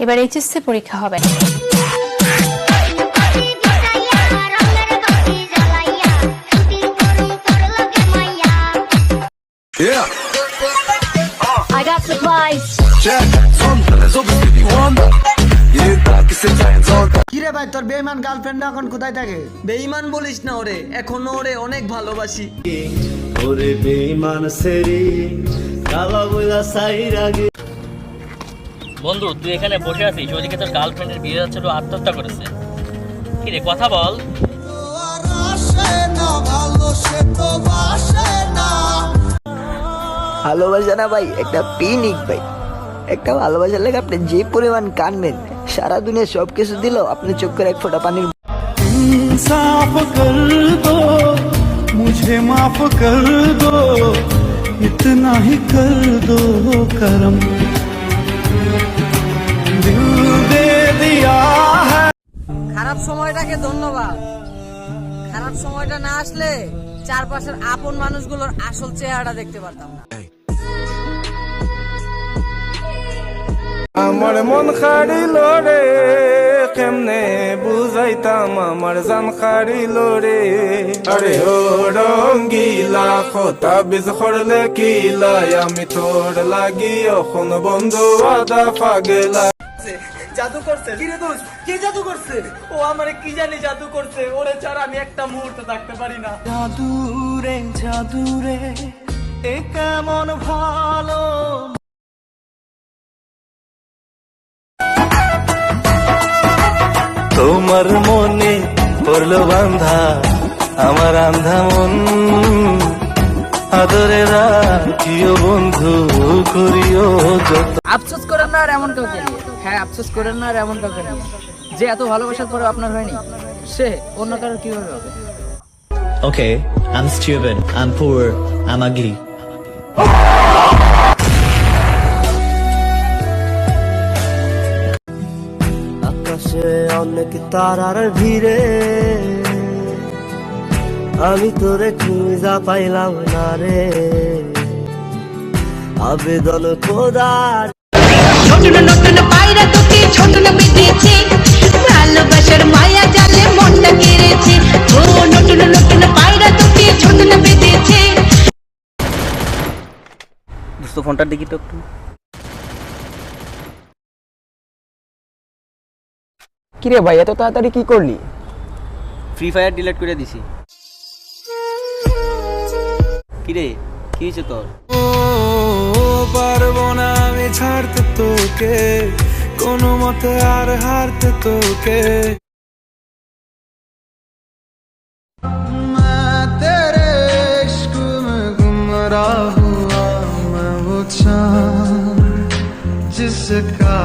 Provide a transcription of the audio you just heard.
এবার এইচএসসি পরীক্ষা হবে। I got supplies. কিরে ভাই, তোর বেঈমান গার্লফ্রেন্ড এখন কোথায় থাকে? বেঈমান বলিস না ওরে, এখনো ওরে অনেক ভালোবাসি। ওরে বেঈমান সেরি কালা বইলা সাইরা গে। বন্ধু তুই এখানে বসে আছিস, ওইদিকে তোর গার্লফ্রেন্ডের বিয়ে যাচ্ছে, তো আত্মহত্যা করেছে। কি রে, কথা বল। ভালোবাসা না ভাই, একটা পিনিক ভাই। একটা ভালোবাসার লেগে আপনি যে পরিমাণ কানবেন, সারা দুনিয়া সবকিছু দিল আপনি চোখের এক ফোঁটা পানির। इंसाफ कर दो मुझे माफ कर दो इतना ही कर दो करम दिल दे दिया है। খারাপ সময়টাকে ধন্যবাদ। খারাপ সময়টা না আসলে চারপাশের আপন মানুষগুলোর আসল চেহারাটা দেখতে পারতাম না। আমার মন হারিল রে, কেমনে বুঝাইতাম আমার জান হারিল রে। আরে ও রঙ্গিলা খোতা বীজ খরলে কিলাই, আমি তোর লাগি এখন বন্ধু আদা পাগেলা। জাদু করছে কি রে দোস্ত? কে জাদু করছে? ও আমারে কি জানি জাদু করছে। ওরে ছাড়া আমি একটা মুহূর্ত থাকতে পারি না। জাদু রে এ কেমন ভালো। তোমার মনে পড়লো বান্ধা আমার আন্ধা মন, আদরে রাখিও বন্ধু করিও যত। আফসোস করেন না আর এমন কাউকে নিয়ে। হ্যাঁ, আফসোস করেন না আর এমন কাউকে নিয়ে যে এত ভালোবাসার পরে আপনার হয়নি, সে অন্য কারোর কিভাবে হবে? Okay, I'm stupid, I'm poor, I'm ugly. আকাশে অনেক তারার ভিড়ে আমি তোরে খুঁজা পাইলাম না রে, আবেদন খোদার। ছোট নতুন পায়রা তোকে ছোট না বেঁধেছে, ভালোবাসার মায়া জালে মনটা কেড়েছে। ও নতুন নতুন পায়রা তোকে ছোট না বেঁধেছে। দোস্ত ফোনটার দিকে তো একটু। কিরে ভাই, এত তাড়াতাড়ি কি করলি? ফ্রি ফায়ার ডিলিট করে দিছি। কিরে, কি হয়েছে তোর? ও পারবো না আমি ছাড়তে তোকে, কোনো মতে আর হারতে তোকে। मैं तेरे इश्क में गुमराह हुआ, मैं वो चाँद जिसका